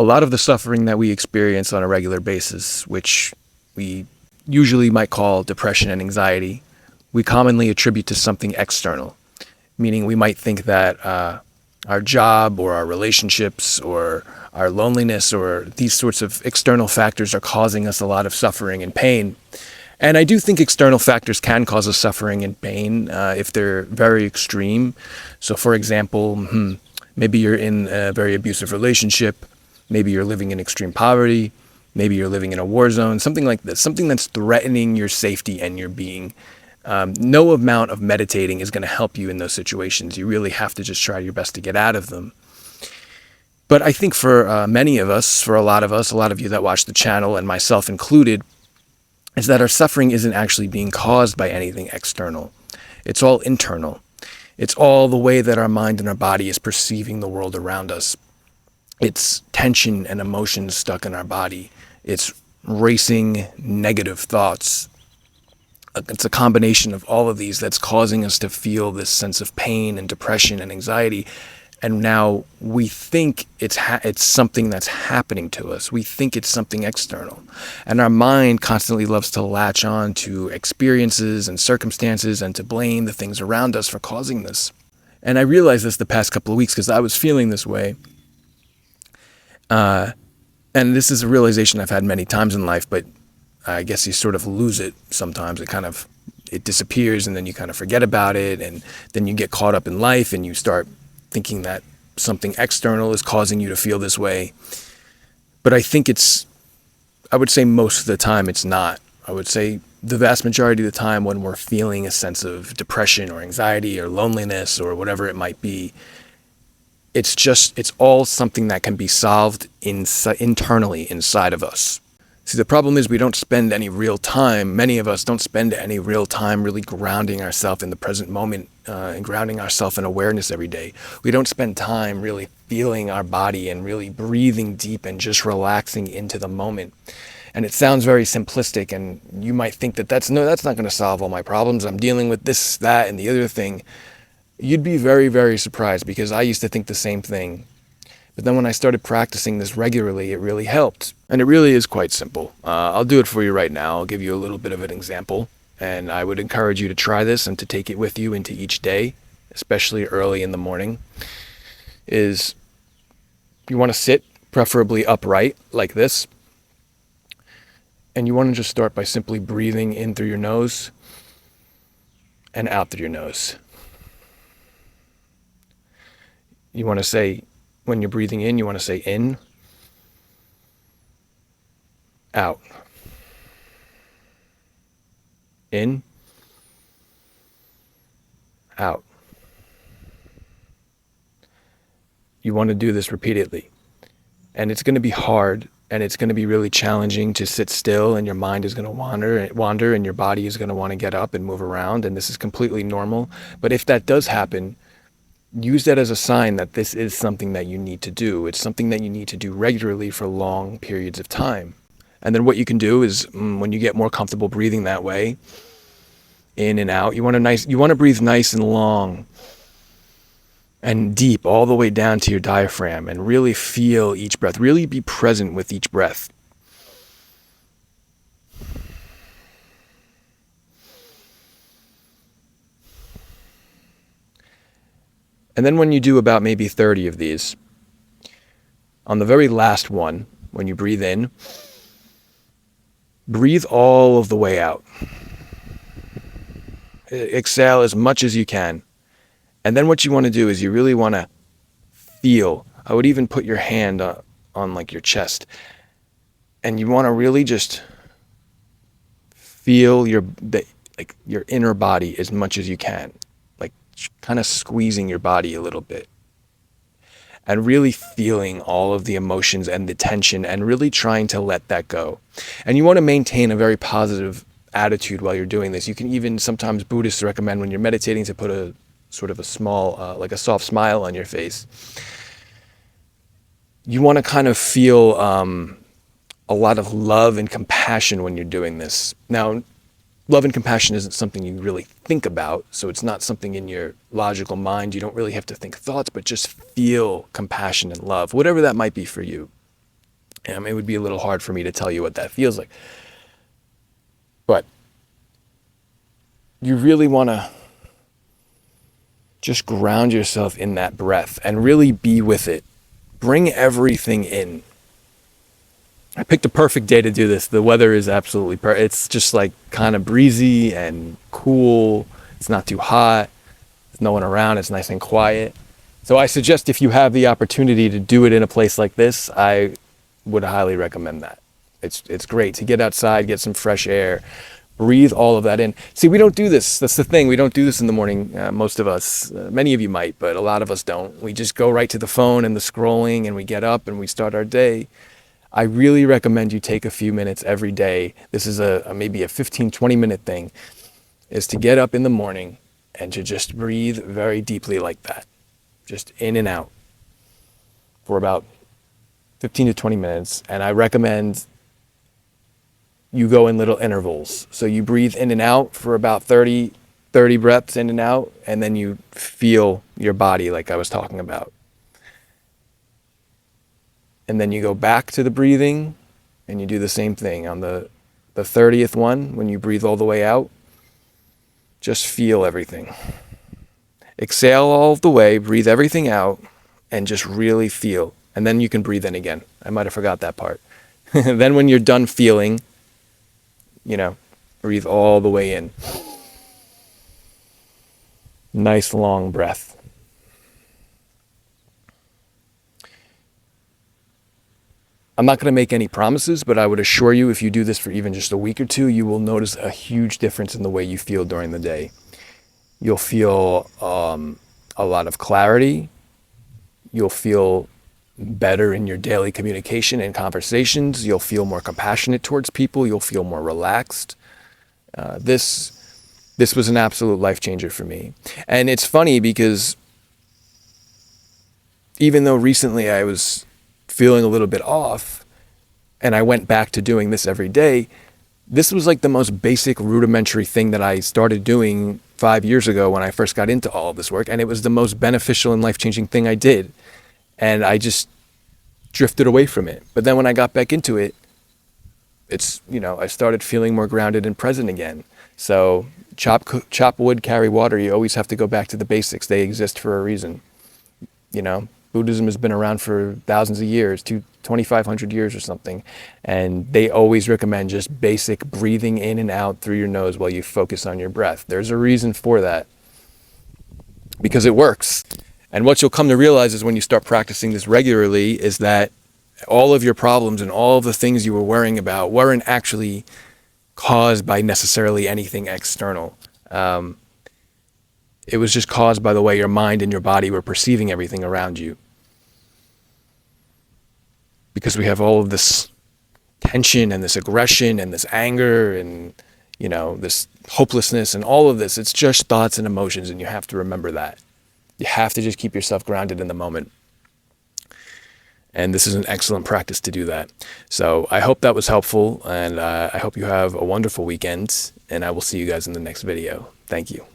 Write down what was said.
A lot of the suffering that we experience on a regular basis, which we usually might call depression and anxiety, we commonly attribute to something external, meaning we might think that our job or our relationships or our loneliness or these sorts of external factors are causing us a lot of suffering and pain. And I do think external factors can cause us suffering and pain if they're very extreme. So for example, maybe you're in a very abusive relationship, maybe you're living in extreme poverty, maybe you're living in a war zone, something like this, something that's threatening your safety and your being. No amount of meditating is going to help you in those situations. You really have to just try your best to get out of them. But I think for many of us, for a lot of you that watch the channel, and myself included, is that our suffering isn't actually being caused by anything external. It's all internal. It's all the way that our mind and our body is perceiving the world around us. It's tension and emotions stuck in our body. It's racing negative thoughts. It's a combination of all of these that's causing us to feel this sense of pain and depression and anxiety. And now we think it's something that's happening to us. We think it's something external. And our mind constantly loves to latch on to experiences and circumstances and to blame the things around us for causing this. And I realized this the past couple of weeks because I was feeling this way. And this is a realization I've had many times in life, but I guess you sort of lose it sometimes. It disappears and then you kind of forget about it. And then you get caught up in life and you start thinking that something external is causing you to feel this way. But I think I would say most of the time it's not. I would say the vast majority of the time when we're feeling a sense of depression or anxiety or loneliness or whatever it might be, it's all something that can be solved internally inside of us. See, the problem is we don't spend any real time, many of us don't spend any real time really grounding ourselves in the present moment and grounding ourselves in awareness every day. We don't spend time really feeling our body and really breathing deep and just relaxing into the moment. And it sounds very simplistic, and you might think that that's not going to solve all my problems. I'm dealing with this, that, and the other thing. You'd be very, very surprised, because I used to think the same thing. But then when I started practicing this regularly, it really helped. And it really is quite simple. I'll do it for you right now. I'll give you a little bit of an example. And I would encourage you to try this and to take it with you into each day, especially early in the morning. Is you want to sit, preferably upright, like this. And you want to just start by simply breathing in through your nose and out through your nose. You want to say, when you're breathing in, you want to say in, out, in, out. You want to do this repeatedly. And it's going to be hard, and it's going to be really challenging to sit still, and your mind is going to wander, and your body is going to want to get up and move around, and this is completely normal. But if that does happen, use that as a sign that this is something that you need to do. It's something that you need to do regularly for long periods of time. And then what you can do is, when you get more comfortable breathing that way, in and out, you want to breathe nice and long and deep, all the way down to your diaphragm, and really feel each breath. Really be present with each breath. And then when you do about maybe 30 of these, on the very last one, when you breathe in, breathe all of the way out. Exhale as much as you can. And then what you want to do is you really want to feel. I would even put your hand on like your chest. And you want to really just feel your inner body as much as you can. Like kind of squeezing your body a little bit. And really feeling all of the emotions and the tension and really trying to let that go. And you want to maintain a very positive attitude while you're doing this. You can even, sometimes Buddhists recommend when you're meditating to put a sort of a small, like a soft smile on your face. You want to kind of feel a lot of love and compassion when you're doing this. Now, love and compassion isn't something you really think about, so it's not something in your logical mind. You don't really have to think thoughts, but just feel compassion and love, whatever that might be for you. It would be a little hard for me to tell you what that feels like. But you really want to just ground yourself in that breath and really be with it. Bring everything in. I picked a perfect day to do this. The weather is absolutely perfect. It's just like kind of breezy and cool. It's not too hot. There's no one around. It's nice and quiet. So I suggest if you have the opportunity to do it in a place like this, I would highly recommend that. It's great to get outside, get some fresh air, breathe all of that in. See, we don't do this. That's the thing. We don't do this in the morning. Most of us, many of you might, but a lot of us don't. We just go right to the phone and the scrolling, and we get up and we start our day. I really recommend you take a few minutes every day. This is maybe a 15, 20-minute thing, is to get up in the morning and to just breathe very deeply like that. Just in and out for about 15 to 20 minutes. And I recommend you go in little intervals. So you breathe in and out for about 30 breaths in and out, and then you feel your body like I was talking about. And then you go back to the breathing and you do the same thing. On the 30th one, when you breathe all the way out, just feel everything. Exhale all the way, breathe everything out, and just really feel. And then you can breathe in again. I might have forgot that part. Then when you're done feeling, breathe all the way in. Nice long breath. I'm not going to make any promises, but I would assure you if you do this for even just a week or two, you will notice a huge difference in the way you feel during the day. You'll feel a lot of clarity. You'll feel better in your daily communication and conversations. You'll feel more compassionate towards people. You'll feel more relaxed. This was an absolute life changer for me. And it's funny because even though recently I was feeling a little bit off and I went back to doing this every day, this was like the most basic rudimentary thing that I started doing 5 years ago when I first got into all of this work. And it was the most beneficial and life-changing thing I did. And I just drifted away from it. But then when I got back into it, I started feeling more grounded and present again. So chop wood, carry water. You always have to go back to the basics. They exist for a reason. Buddhism has been around for thousands of years, 2,500 years or something. And they always recommend just basic breathing in and out through your nose while you focus on your breath. There's a reason for that, because it works. And what you'll come to realize is when you start practicing this regularly is that all of your problems and all of the things you were worrying about weren't actually caused by necessarily anything external. It was just caused by the way your mind and your body were perceiving everything around you. Because we have all of this tension and this aggression and this anger and, this hopelessness and all of this. It's just thoughts and emotions, and you have to remember that. You have to just keep yourself grounded in the moment. And this is an excellent practice to do that. So I hope that was helpful, and I hope you have a wonderful weekend, and I will see you guys in the next video. Thank you.